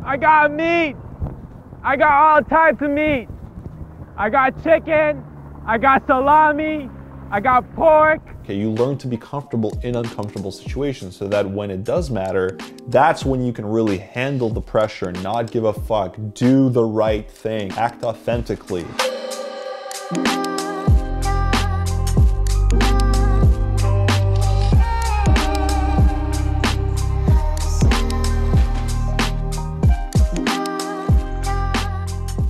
I got meat. I got all types of meat. I got chicken. I got salami. I got pork. Okay, you learn to be comfortable in uncomfortable situations so that when it does matter, that's when you can really handle the pressure, not give a fuck, do the right thing, act authentically.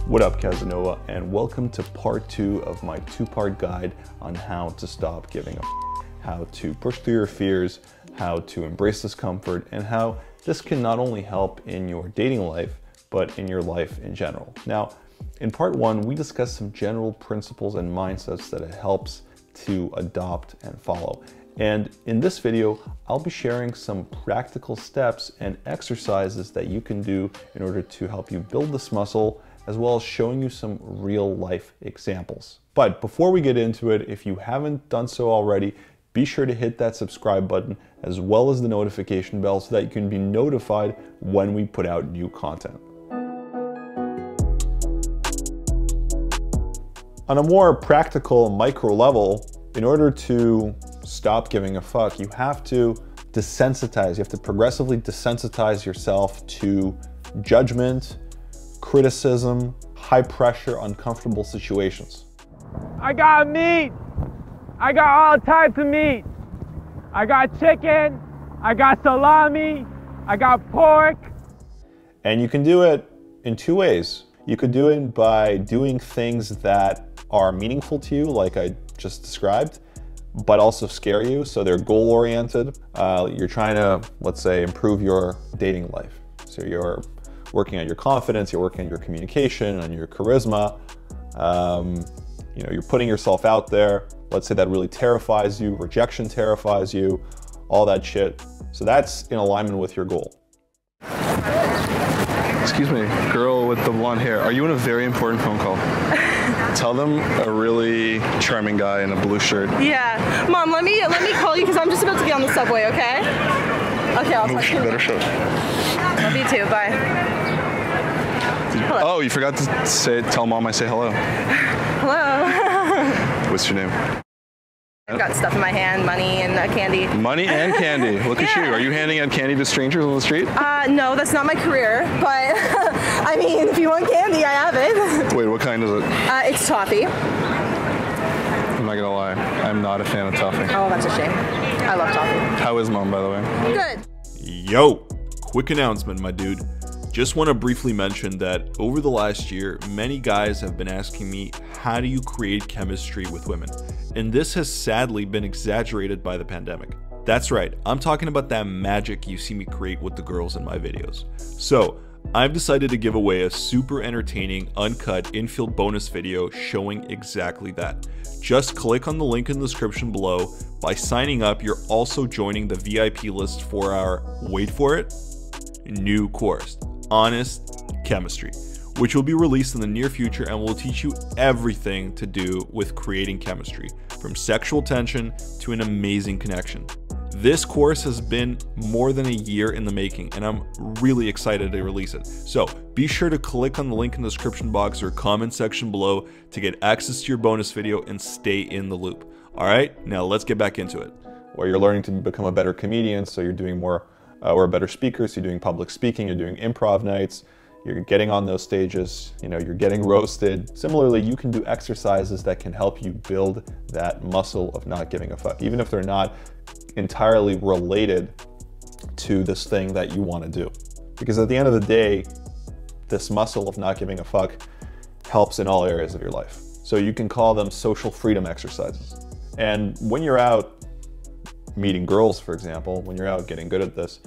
What up, Casanova, and welcome to part 2 of my 2-part guide on how to stop giving a f***, how to push through your fears, how to embrace discomfort, and how this can not only help in your dating life, but in your life in general. Now, in part 1, we discussed some general principles and mindsets that it helps to adopt and follow. And in this video, I'll be sharing some practical steps and exercises that you can do in order to help you build this muscle, as well as showing you some real life examples. But before we get into it, if you haven't done so already, be sure to hit that subscribe button as well as the notification bell so that you can be notified when we put out new content. On a more practical micro level, in order to stop giving a fuck, you have to desensitize. You have to progressively desensitize yourself to judgment, criticism, high pressure, uncomfortable situations. I got meat. I got all types of meat. I got chicken. I got salami. I got pork. And you can do it in 2 ways. You could do it by doing things that are meaningful to you, like I just described, but also scare you. So they're goal-oriented. You're trying to, let's say, improve your dating life. So you're working on your confidence, you're working on your communication, on your charisma. You're putting yourself out there. Let's say that really terrifies you, rejection terrifies you, all that shit. So that's in alignment with your goal. Excuse me, girl with the blonde hair, are you in a very important phone call? Tell them a really charming guy in a blue shirt. Yeah, Mom, let me call you because I'm just about to get on the subway, okay? Okay, I'll talk to you. Better show. Love you too, bye. Hello. Oh, you forgot to tell Mom I say hello. Hello. What's your name? I've got stuff in my hand, money and candy. Money and candy. Look at you. Are you handing out candy to strangers on the street? No, that's not my career. But I mean, if you want candy, I have it. Wait, what kind is it? It's toffee. I'm not gonna lie. I'm not a fan of toffee. Oh, that's a shame. I love toffee. How is Mom, by the way? Good. Yo, quick announcement, my dude. Just want to briefly mention that over the last year, many guys have been asking me, how do you create chemistry with women? And this has sadly been exaggerated by the pandemic. That's right, I'm talking about that magic you see me create with the girls in my videos. So, I've decided to give away a super entertaining, uncut, infield bonus video showing exactly that. Just click on the link in the description below. By signing up, you're also joining the VIP list for our, wait for it, new course, Honest Chemistry, which will be released in the near future and will teach you everything to do with creating chemistry, from sexual tension to an amazing connection. This course has been more than a year in the making, and I'm really excited to release it. So be sure to click on the link in the description box or comment section below to get access to your bonus video and stay in the loop. All right, now let's get back into it. Where you're learning to become a better comedian, so you're doing more or a better speaker, so you're doing public speaking, you're doing improv nights, you're getting on those stages, you're getting roasted. Similarly, you can do exercises that can help you build that muscle of not giving a fuck, even if they're not entirely related to this thing that you want to do. Because at the end of the day, this muscle of not giving a fuck helps in all areas of your life. So you can call them social freedom exercises. And when you're out meeting girls, for example, when you're out getting good at this,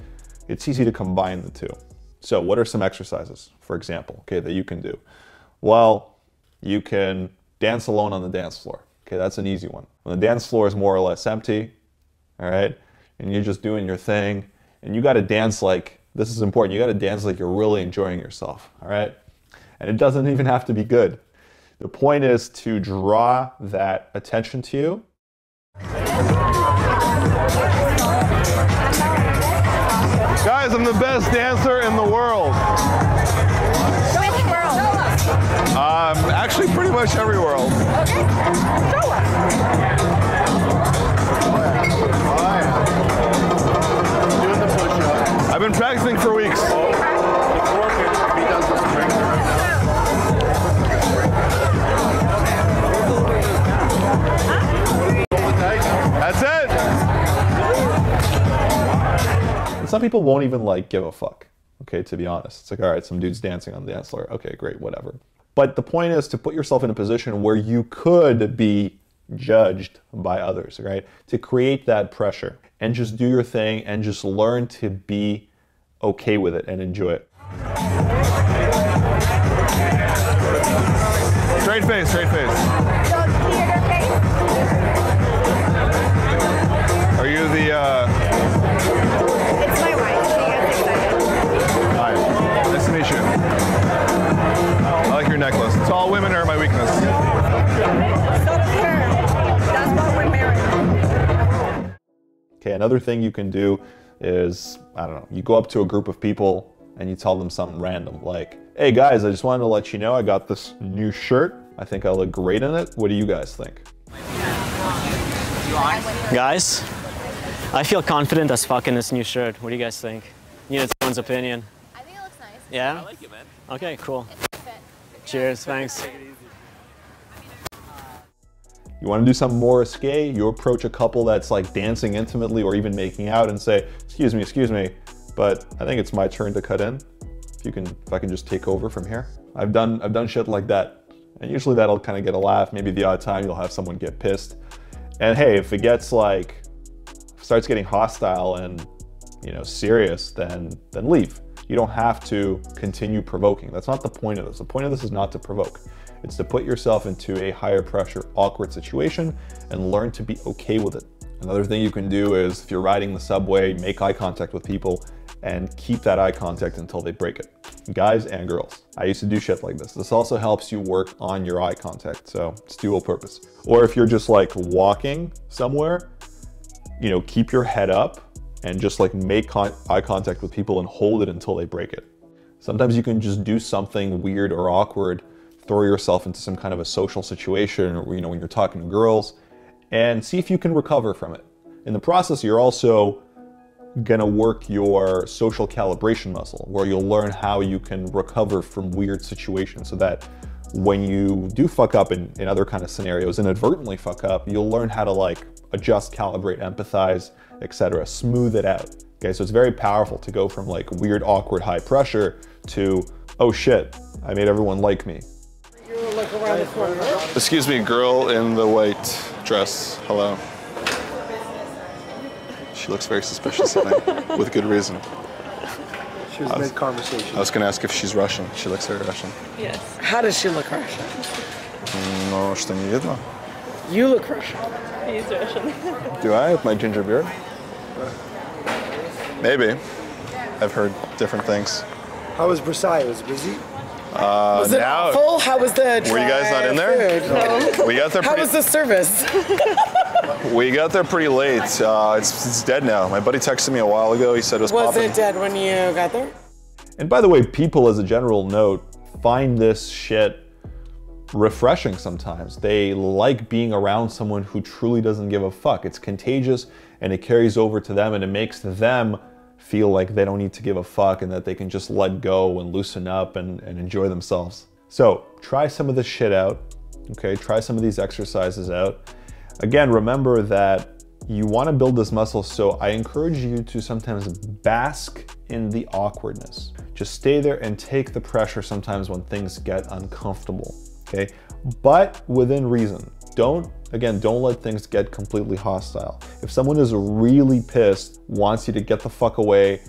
it's easy to combine the two. So what are some exercises, for example, okay, that you can do? Well, you can dance alone on the dance floor. Okay, that's an easy one. When the dance floor is more or less empty, all right, and you're just doing your thing, and you gotta dance like, this is important, you gotta dance like you're really enjoying yourself, all right? And it doesn't even have to be good. The point is to draw that attention to you. Guys, I'm the best dancer in the world. much every world. Okay. Show us. Doing the push-up. I've been practicing for weeks. It's working. He does the strength right now. That's it. Some people won't even like give a fuck. Okay, to be honest. It's like, all right, some dude's dancing on the dance floor. Okay, great, whatever. But the point is to put yourself in a position where you could be judged by others, right? To create that pressure and just do your thing and just learn to be okay with it and enjoy it. Straight face, straight face. Are you the, It's my wife. She gets excited. Hi, nice to meet you. I like your necklace. Tall women are my weakness. So does her. That's what we're married. Okay, another thing you can do is, I don't know, you go up to a group of people and you tell them something random, like, hey guys, I just wanted to let you know I got this new shirt. I think I look great in it. What do you guys think? Guys, I feel confident as fuck in this new shirt. What do you guys think? Need someone's opinion. I think it looks nice. Yeah? I like it, man. Okay, cool. It's fit. Cheers, thanks. You want to do something more risque? You approach a couple that's like dancing intimately or even making out and say, excuse me, but I think it's my turn to cut in. If I can just take over from here. I've done shit like that. And usually that'll kind of get a laugh. Maybe the odd time you'll have someone get pissed. And hey, if it gets like, starts getting hostile and, you know, serious, then leave. You don't have to continue provoking. That's not the point of this. The point of this is not to provoke. It's to put yourself into a higher pressure, awkward situation and learn to be okay with it. Another thing you can do is if you're riding the subway, make eye contact with people and keep that eye contact until they break it. Guys and girls. I used to do shit like this. This also helps you work on your eye contact, so it's dual purpose. Or if you're just like walking somewhere, you know, keep your head up and just like make eye contact with people and hold it until they break it. Sometimes you can just do something weird or awkward, throw yourself into some kind of a social situation, or, you know, when you're talking to girls, and see if you can recover from it. In the process, you're also gonna work your social calibration muscle, where you'll learn how you can recover from weird situations so that when you do fuck up in other kind of scenarios, inadvertently fuck up, you'll learn how to like adjust, calibrate, empathize, etc. Smooth it out. Okay, so it's very powerful to go from like weird, awkward, high pressure to, oh shit, I made everyone like me. Excuse me, girl in the white dress. Hello. She looks very suspicious at me, with good reason. She was mid-conversation. I was going to ask if she's Russian. She looks very Russian. Yes. How does she look Russian? No, что не видно. You look Russian. He's Russian. Do I, with my ginger beard? Maybe. I've heard different things. How was Versailles? Was it busy? Was it awful? How was the Were you guys not in there? Food? No. We got there How was the service? We got there pretty late. It's dead now. My buddy texted me a while ago. He said it was popping. Was it dead when you got there? And by the way, people, as a general note, find this shit refreshing sometimes. They like being around someone who truly doesn't give a fuck. It's contagious and it carries over to them and it makes them feel like they don't need to give a fuck and that they can just let go and loosen up and enjoy themselves. So try some of this shit out, okay? Try some of these exercises out. Again, remember that you want to build this muscle, so I encourage you to sometimes bask in the awkwardness. Just stay there and take the pressure sometimes when things get uncomfortable, okay? But within reason. Don't let things get completely hostile. If someone is really pissed, wants you to get the fuck away,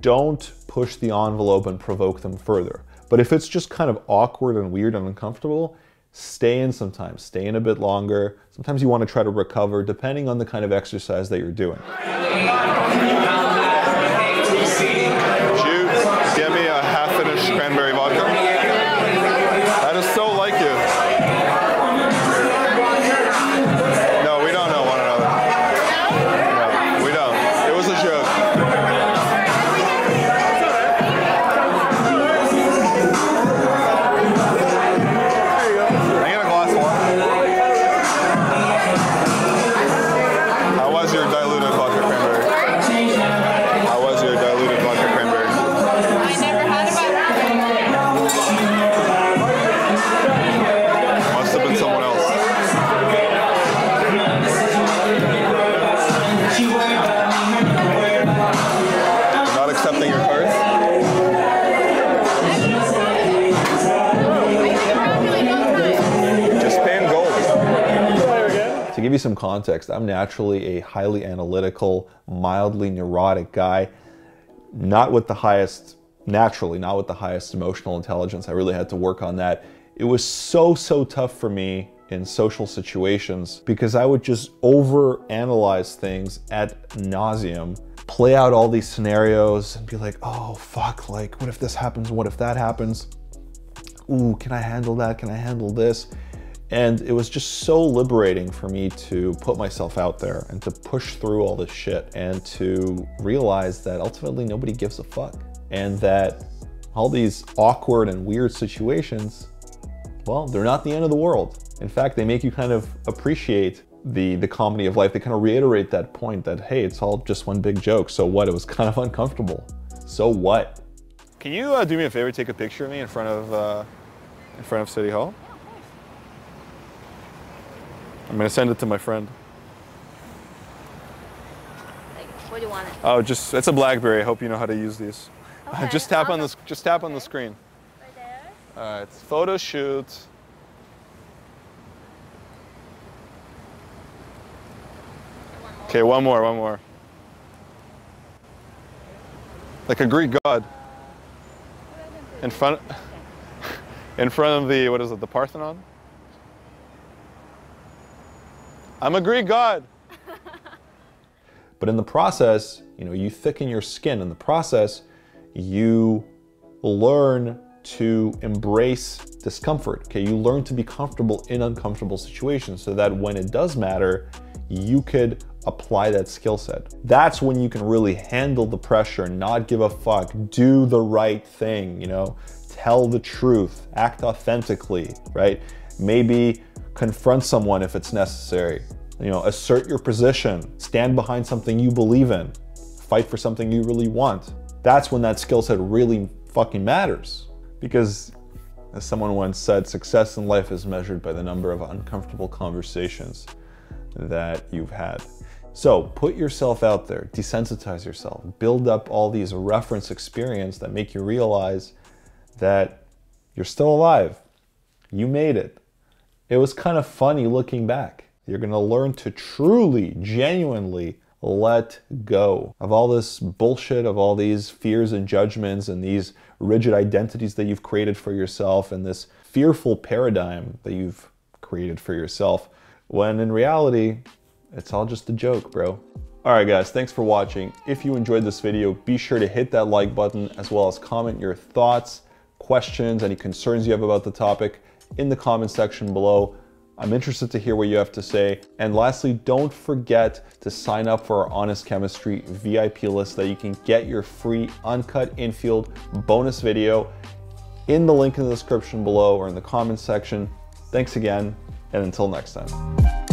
don't push the envelope and provoke them further. But if it's just kind of awkward and weird and uncomfortable, stay in sometimes, stay in a bit longer. Sometimes you want to try to recover depending on the kind of exercise that you're doing. Jude, get me a half-finished cranberry vodka. That is so like you. No, we don't know one another. No, we don't. It was a joke. I'm gonna you some context, I'm naturally a highly analytical, mildly neurotic guy, naturally not with the highest emotional intelligence. I really had to work on that. It was so tough for me in social situations because I would just overanalyze things ad nauseum, play out all these scenarios and be like, oh fuck, like what if this happens? What if that happens? Ooh, can I handle that? Can I handle this? And it was just so liberating for me to put myself out there and to push through all this shit and to realize that ultimately nobody gives a fuck. And that all these awkward and weird situations, well, they're not the end of the world. In fact, they make you kind of appreciate the comedy of life. They kind of reiterate that point that, hey, it's all just one big joke. So what? It was kind of uncomfortable. So what? Can you do me a favor, take a picture of me in front of City Hall? I'm gonna send it to my friend. Like, what do you want? Oh, it's a BlackBerry. I hope you know how to use these. Okay, just tap on the screen. Right there. All right, photo shoot. Okay, one more. Like a Greek god. In front of the, what is it, the Parthenon? I'm a Greek god. But in the process, you know, you thicken your skin. In the process, you learn to embrace discomfort, okay? You learn to be comfortable in uncomfortable situations so that when it does matter, you could apply that skill set. That's when you can really handle the pressure, not give a fuck, do the right thing, you know? Tell the truth, act authentically, right? Maybe confront someone if it's necessary. You know, assert your position, stand behind something you believe in, fight for something you really want. That's when that skill set really fucking matters. Because as someone once said, success in life is measured by the number of uncomfortable conversations that you've had. So put yourself out there, desensitize yourself, build up all these reference experience that make you realize that you're still alive. You made it. It was kind of funny looking back. You're gonna learn to truly, genuinely let go of all this bullshit, of all these fears and judgments and these rigid identities that you've created for yourself and this fearful paradigm that you've created for yourself, when in reality, it's all just a joke, bro. All right, guys, thanks for watching. If you enjoyed this video, be sure to hit that like button as well as comment your thoughts, questions, any concerns you have about the topic in the comment section below. I'm interested to hear what you have to say. And lastly, don't forget to sign up for our Honest Chemistry VIP list so that you can get your free uncut infield bonus video in the link in the description below or in the comment section. Thanks again, and until next time.